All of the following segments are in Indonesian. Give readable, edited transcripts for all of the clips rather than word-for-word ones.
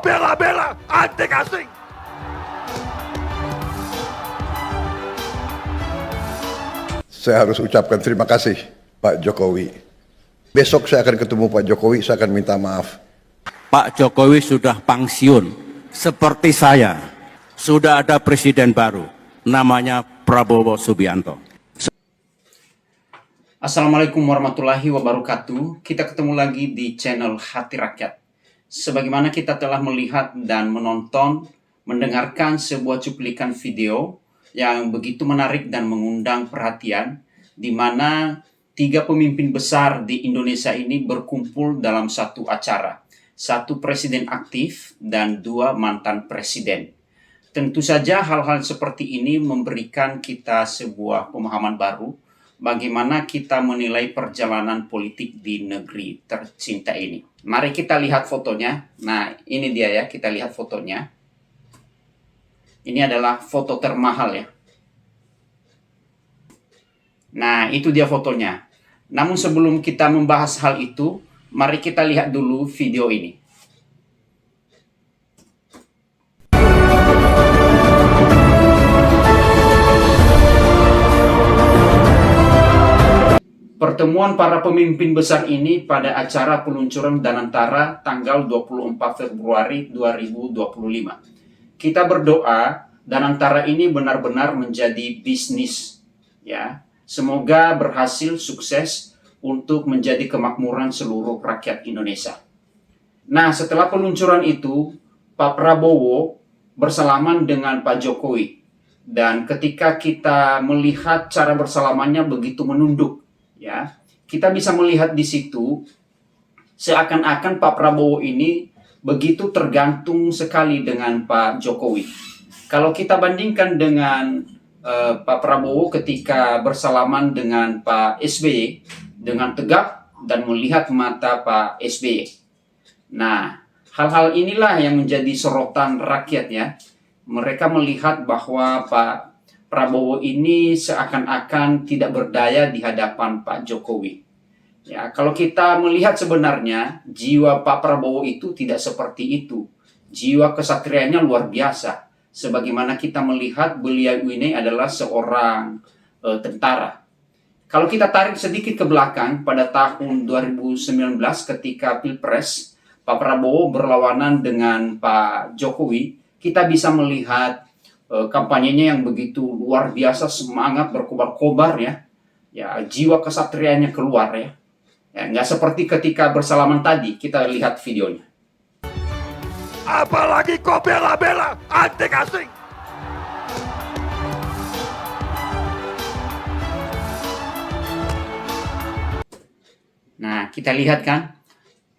bela-bela antek asing. Saya harus ucapkan terima kasih Pak Jokowi. Besok saya akan ketemu Pak Jokowi, saya akan minta maaf. Pak Jokowi sudah pensiun, seperti saya. Sudah ada presiden baru, namanya Prabowo Subianto. Assalamualaikum warahmatullahi wabarakatuh. Kita ketemu lagi di channel Hati Rakyat. Sebagaimana kita telah melihat dan menonton, mendengarkan sebuah cuplikan video yang begitu menarik dan mengundang perhatian, di mana 3 pemimpin besar di Indonesia ini berkumpul dalam satu acara. 1 presiden aktif dan 2 mantan presiden. Tentu saja hal-hal seperti ini memberikan kita sebuah pemahaman baru bagaimana kita menilai perjalanan politik di negeri tercinta ini. Mari kita lihat fotonya. Nah, ini dia ya, kita lihat fotonya. Ini adalah foto termahal ya. Nah, itu dia fotonya. Namun sebelum kita membahas hal itu, mari kita lihat dulu video ini. Pertemuan para pemimpin besar ini pada acara peluncuran Danantara tanggal 24 Februari 2025. Kita berdoa Danantara ini benar-benar menjadi bisnis ya. Semoga berhasil sukses untuk menjadi kemakmuran seluruh rakyat Indonesia. Nah, setelah peluncuran itu, Pak Prabowo bersalaman dengan Pak Jokowi. Dan ketika kita melihat cara bersalamannya begitu menunduk, ya, kita bisa melihat di situ seakan-akan Pak Prabowo ini begitu tergantung sekali dengan Pak Jokowi. Kalau kita bandingkan dengan Pak Prabowo ketika bersalaman dengan Pak SBY dengan tegak dan melihat mata Pak SBY. Nah, hal-hal inilah yang menjadi sorotan rakyat ya. Mereka melihat bahwa Pak Prabowo ini seakan-akan tidak berdaya di hadapan Pak Jokowi. Ya, kalau kita melihat sebenarnya jiwa Pak Prabowo itu tidak seperti itu. Jiwa kesatriaannya luar biasa. Sebagaimana kita melihat beliau ini adalah seorang tentara. Kalau kita tarik sedikit ke belakang pada tahun 2019 ketika Pilpres, Pak Prabowo berlawanan dengan Pak Jokowi, kita bisa melihat kampanyenya yang begitu luar biasa, semangat berkobar-kobar ya. Ya, jiwa kesatriaannya keluar ya. Ya, nggak seperti ketika bersalaman tadi, kita lihat videonya. Apalagi kau bela-bela antek asing. Nah, kita lihat kan,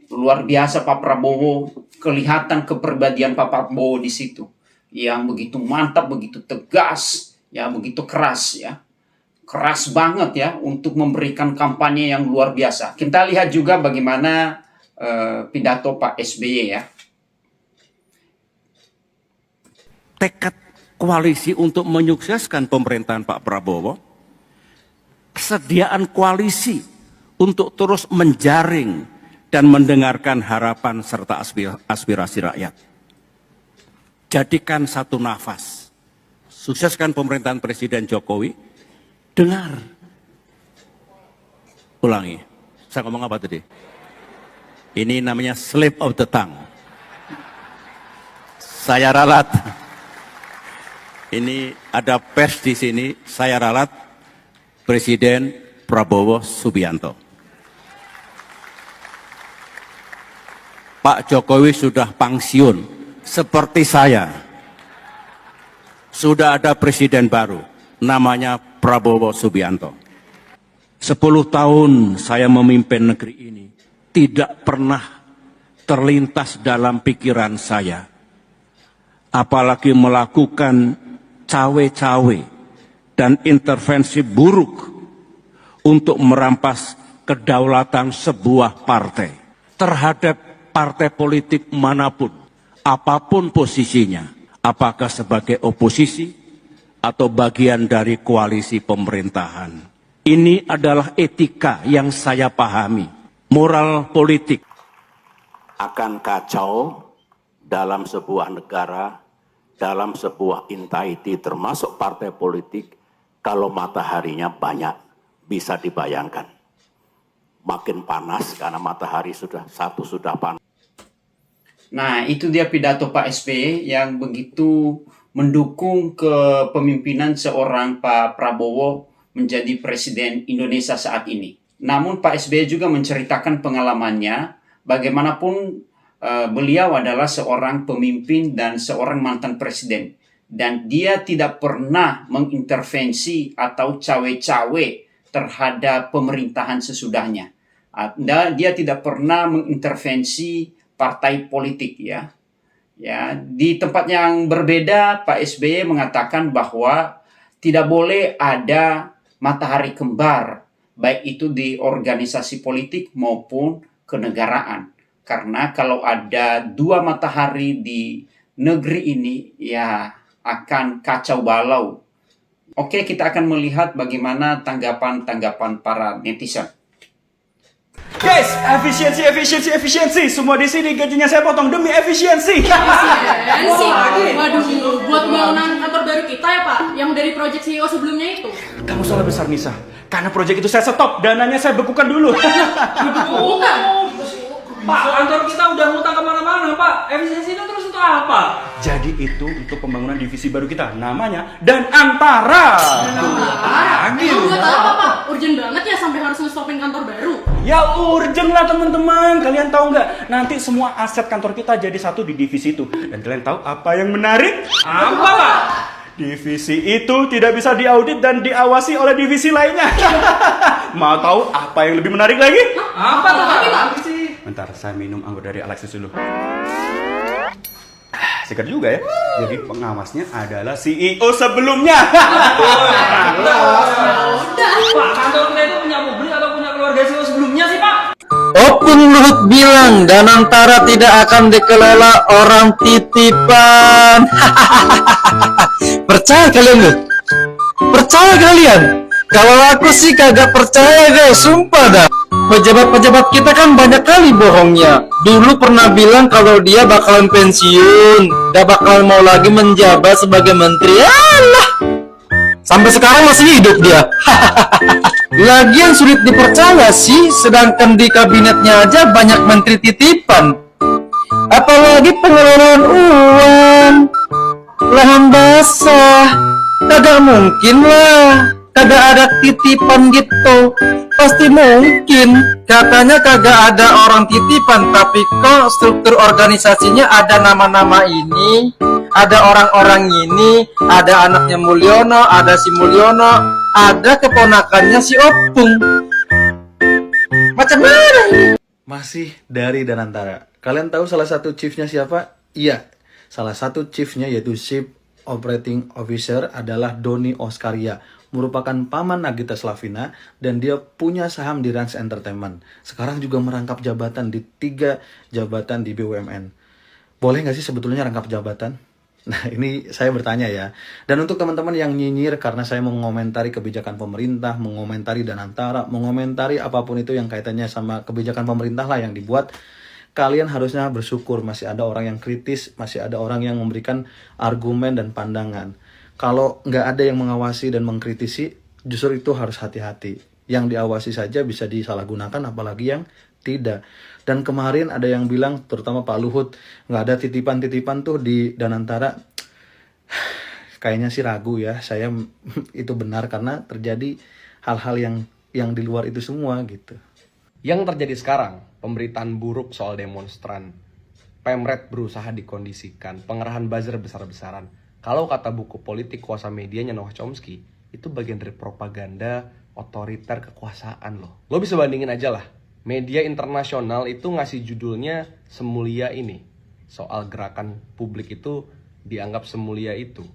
luar biasa Pak Prabowo, kelihatan kepribadian Pak Prabowo di situ, yang begitu mantap, begitu tegas, ya begitu keras ya, keras banget ya untuk memberikan kampanye yang luar biasa. Kita lihat juga bagaimana pidato Pak SBY ya. Tekad koalisi untuk menyukseskan pemerintahan Pak Prabowo, kesediaan koalisi untuk terus menjaring dan mendengarkan harapan serta aspirasi rakyat. Jadikan satu nafas, sukseskan pemerintahan Presiden Jokowi. Dengar, ulangi, saya ngomong apa tadi? Ini namanya slip of the tongue. Saya ralat. Ini ada pers di sini, saya ralat Presiden Prabowo Subianto. Pak Jokowi sudah pensiun, seperti saya. Sudah ada presiden baru, namanya Prabowo Subianto. 10 tahun saya memimpin negeri ini, tidak pernah terlintas dalam pikiran saya, apalagi melakukan cawe-cawe dan intervensi buruk untuk merampas kedaulatan sebuah partai terhadap partai politik manapun, apapun posisinya, apakah sebagai oposisi atau bagian dari koalisi pemerintahan. Ini adalah etika yang saya pahami, moral politik. Akan kacau dalam sebuah negara, dalam sebuah entity termasuk partai politik, kalau mataharinya banyak, bisa dibayangkan. Makin panas karena matahari sudah panas. Nah, itu dia pidato Pak SBY yang begitu mendukung kepemimpinan seorang Pak Prabowo menjadi Presiden Indonesia saat ini. Namun Pak SBY juga menceritakan pengalamannya, bagaimanapun beliau adalah seorang pemimpin dan seorang mantan presiden. Dan dia tidak pernah mengintervensi atau cawe-cawe terhadap pemerintahan sesudahnya. Dia tidak pernah mengintervensi partai politik ya. Ya, di tempat yang berbeda Pak SBY mengatakan bahwa tidak boleh ada matahari kembar, baik itu di organisasi politik maupun kenegaraan. Karena kalau ada dua matahari di negeri ini, ya akan kacau balau. Oke, kita akan melihat bagaimana tanggapan-tanggapan para netizen. Guys, efisiensi. Semua di sini gajinya saya potong demi efisiensi. Efisiensi. Waduh, buat bangunan kantor baru kita ya Pak, yang dari proyek CEO sebelumnya itu. Kamu salah besar Nisa. Karena proyek itu saya stop, dananya saya bekukan dulu. Bukan. Pak, kantor kita udah ngutang kemana-mana Pak. Efisiensi itu terus untuk apa? Jadi itu untuk pembangunan divisi baru kita, namanya Dan Antara. Emang buat apa Pak? Urgent banget ya sampai harus nge-stopin kantor baru. Ya urgent lah teman-teman. Kalian tahu nggak? Nanti semua aset kantor kita jadi satu di divisi itu. Dan kalian tahu apa yang menarik? Apa Pak? Divisi itu tidak bisa diaudit dan diawasi oleh divisi lainnya. Mau tahu apa yang lebih menarik lagi? Apa tuh Pak? Bentar, saya minum anggur dari Alexis dulu. Segar juga ya. Jadi pengawasnya adalah CEO sebelumnya. Pak, kantor kita itu punya publik atau punya keluarga CEO sebelumnya sih Pak? Opung Luhut bilang Dan Antara tidak akan dikelola orang titipan. Percaya kalian gak? Percaya kalian? Kalau aku sih kagak percaya guys, sumpah dah. Pejabat-pejabat kita kan banyak kali bohongnya. Dulu pernah bilang kalau dia bakalan pensiun, gak bakalan mau lagi menjabat sebagai menteri. Alah, sampai sekarang masih hidup dia. Lagian sulit dipercaya sih, sedangkan di kabinetnya aja banyak menteri titipan. Apalagi pengelolaan uang, lahan basah, kagak mungkin lah. Kagak ada titipan gitu. Pasti mungkin. Katanya kagak ada orang titipan, tapi kok struktur organisasinya ada nama-nama ini, ada orang-orang ini, ada anaknya Mulyono, ada si Mulyono, ada keponakannya si Opung. Macam mana ini? Masih dari Dan Antara. Kalian tahu salah satu chiefnya siapa? Iya, salah satu chiefnya yaitu Chief Operating Officer adalah Doni Oskaria, merupakan paman Nagita Slavina, dan dia punya saham di Rans Entertainment. Sekarang juga merangkap jabatan di 3 jabatan di BUMN. Boleh nggak sih sebetulnya rangkap jabatan? Nah, ini saya bertanya ya. Dan untuk teman-teman yang nyinyir karena saya mengomentari kebijakan pemerintah, mengomentari Dan Antara, mengomentari apapun itu yang kaitannya sama kebijakan pemerintah lah yang dibuat, kalian harusnya bersyukur masih ada orang yang kritis, masih ada orang yang memberikan argumen dan pandangan. Kalau nggak ada yang mengawasi dan mengkritisi, justru itu harus hati-hati. Yang diawasi saja bisa disalahgunakan, apalagi yang tidak. Dan kemarin ada yang bilang, terutama Pak Luhut, nggak ada titipan-titipan tuh di Dan Antara. Kayaknya sih ragu ya, saya itu benar karena terjadi hal-hal yang di luar itu semua gitu. Yang terjadi sekarang, pemberitaan buruk soal demonstran, Pemret berusaha dikondisikan, pengerahan buzzer besar-besaran. Kalau kata buku politik kuasa medianya Noah Chomsky, itu bagian dari propaganda otoriter kekuasaan loh. Lo bisa bandingin aja lah, media internasional itu ngasih judulnya semulia ini. Soal gerakan publik itu dianggap semulia itu.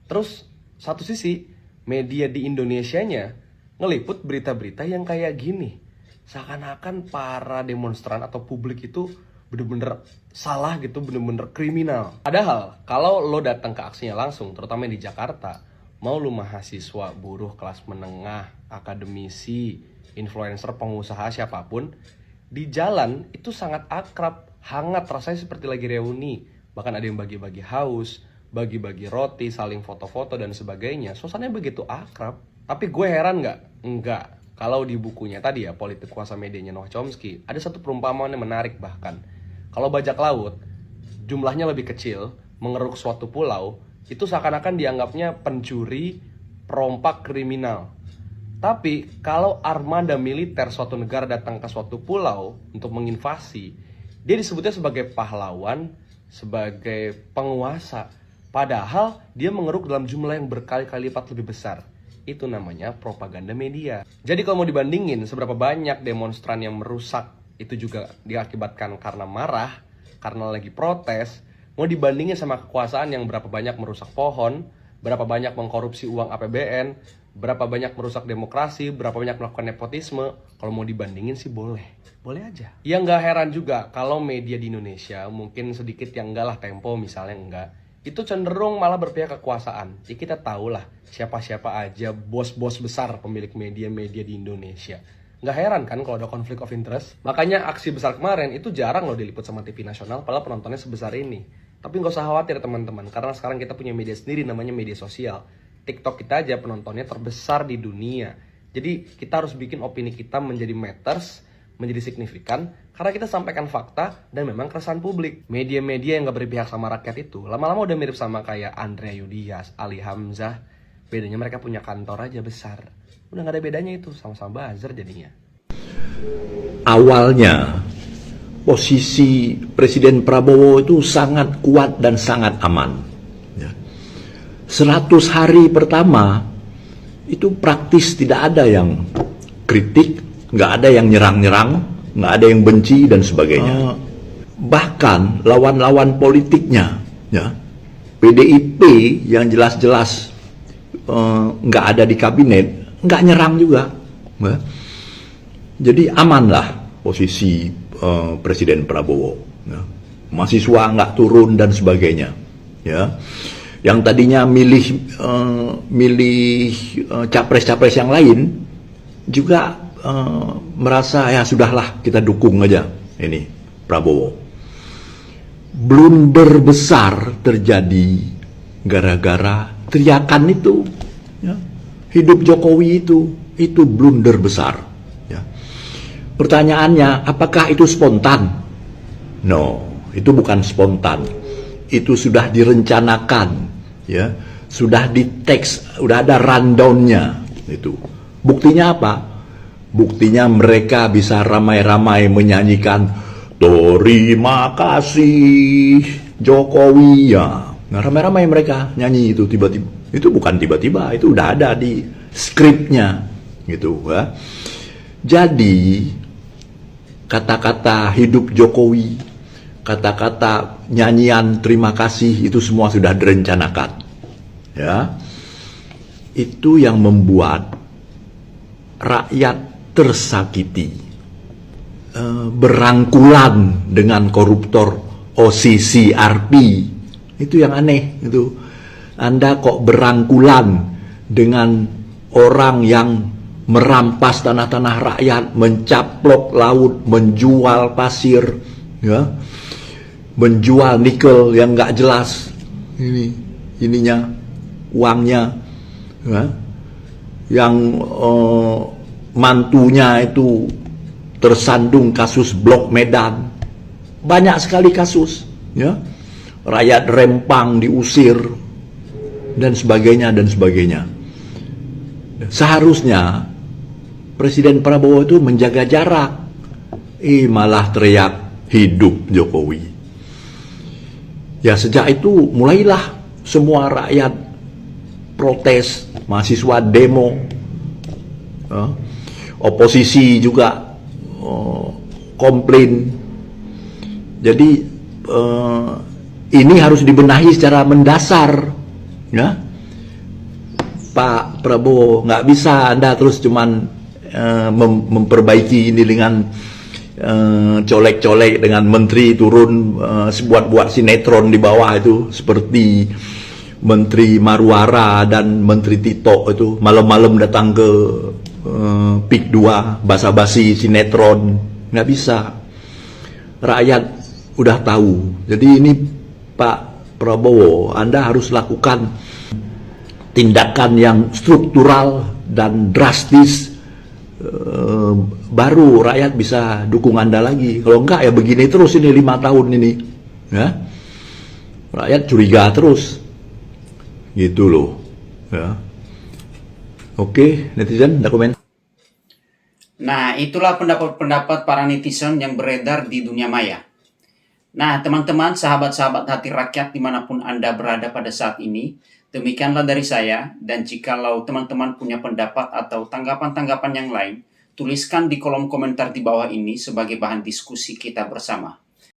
Terus, satu sisi, media di Indonesianya ngeliput berita-berita yang kayak gini. Seakan-akan para demonstran atau publik itu bener-bener salah gitu, bener-bener kriminal. Padahal kalau lo datang ke aksinya langsung, terutama di Jakarta, mau lo mahasiswa, buruh, kelas menengah, akademisi, influencer, pengusaha, siapapun, di jalan itu sangat akrab, hangat, rasanya seperti lagi reuni. Bahkan ada yang bagi-bagi haus, bagi-bagi roti, saling foto-foto dan sebagainya. Suasananya begitu akrab. Tapi gue heran nggak? Enggak. Kalau di bukunya tadi ya, Politik Kuasa Medianya Noah Chomsky, ada satu perumpamaan yang menarik bahkan. Kalau bajak laut, jumlahnya lebih kecil, mengeruk suatu pulau, itu seakan-akan dianggapnya pencuri, perompak, kriminal. Tapi kalau armada militer suatu negara datang ke suatu pulau untuk menginvasi, dia disebutnya sebagai pahlawan, sebagai penguasa. Padahal dia mengeruk dalam jumlah yang berkali-kali lipat lebih besar. Itu namanya propaganda media. Jadi kalau mau dibandingin seberapa banyak demonstran yang merusak, itu juga diakibatkan karena marah, karena lagi protes, mau dibandingin sama kekuasaan yang berapa banyak merusak pohon, berapa banyak mengkorupsi uang APBN, berapa banyak merusak demokrasi, berapa banyak melakukan nepotisme. Kalau mau dibandingin sih boleh aja. Ya nggak heran juga kalau media di Indonesia, mungkin sedikit yang enggak lah, Tempo misalnya enggak, itu cenderung malah berpihak kekuasaan. Ya kita tahu lah siapa-siapa aja bos-bos besar pemilik media-media di Indonesia. Nggak heran kan kalau ada konflik of interest. Makanya aksi besar kemarin itu jarang loh diliput sama TV nasional, padahal penontonnya sebesar ini. Tapi nggak usah khawatir teman-teman, karena sekarang kita punya media sendiri namanya media sosial. TikTok kita aja penontonnya terbesar di dunia. Jadi kita harus bikin opini kita menjadi matters, menjadi signifikan, karena kita sampaikan fakta dan memang keresahan publik. Media-media yang nggak berpihak sama rakyat itu lama-lama udah mirip sama kayak Andrea Yudias, Ali Hamzah. Bedanya mereka punya kantor aja besar. Udah nggak ada bedanya itu, sama-sama buzzer jadinya. Awalnya posisi Presiden Prabowo itu sangat kuat dan sangat aman. 100 hari pertama itu praktis tidak ada yang kritik, nggak ada yang nyerang-nyerang, nggak ada yang benci dan sebagainya. Bahkan lawan-lawan politiknya, ya, PDIP yang jelas-jelas nggak ada di kabinet, nggak nyerang juga. Ya. Jadi amanlah posisi Presiden Prabowo. Ya. Mahasiswa nggak turun dan sebagainya. Ya. Yang tadinya milih capres-capres yang lain juga merasa ya sudahlah kita dukung aja ini Prabowo. Blunder besar terjadi gara-gara teriakan itu, ya. Hidup Jokowi itu blunder besar. Ya. Pertanyaannya, apakah itu spontan? No, itu bukan spontan. Itu sudah direncanakan. Ya, sudah di teks, sudah ada rundown-nya itu. Buktinya apa? Buktinya mereka bisa ramai-ramai menyanyikan terima kasih Jokowi ya. Nah, ramai-ramai mereka nyanyi itu tiba-tiba. Itu bukan tiba-tiba, itu udah ada di skripnya gitu ya. Jadi kata-kata hidup Jokowi, kata-kata nyanyian terima kasih itu semua sudah direncanakan, ya. Itu yang membuat rakyat tersakiti, berangkulan dengan koruptor OCCRP. Itu yang aneh itu. Anda kok berangkulan dengan orang yang merampas tanah-tanah rakyat, mencaplok laut, menjual pasir, ya. Menjual nikel yang nggak jelas, ininya uangnya, ya. Yang mantunya itu tersandung kasus Blok Medan, banyak sekali kasus, ya. Rakyat Rempang diusir dan sebagainya dan sebagainya. Seharusnya Presiden Prabowo itu menjaga jarak, malah teriak hidup Jokowi. Ya sejak itu mulailah semua rakyat protes, mahasiswa demo, oposisi juga komplain. Jadi ini harus dibenahi secara mendasar, ya. Pak Prabowo, nggak bisa Anda terus cuman memperbaiki ini dengan colek-colek dengan menteri turun buat sinetron di bawah itu, seperti Menteri Marwara dan Menteri Tito itu malam-malam datang ke PIK 2 basa-basi sinetron. Nggak bisa, rakyat udah tahu. Jadi ini Pak Prabowo, Anda harus lakukan tindakan yang struktural dan drastis, baru rakyat bisa dukung Anda lagi. Kalau enggak ya begini terus ini 5 tahun ini, ya. Rakyat curiga terus, gitu loh, ya. Oke, netizen, ada komen? Nah, itulah pendapat-pendapat para netizen yang beredar di dunia maya. Nah, teman-teman, sahabat-sahabat hati rakyat dimanapun Anda berada pada saat ini, demikianlah dari saya, dan jikalau teman-teman punya pendapat atau tanggapan-tanggapan yang lain, tuliskan di kolom komentar di bawah ini sebagai bahan diskusi kita bersama.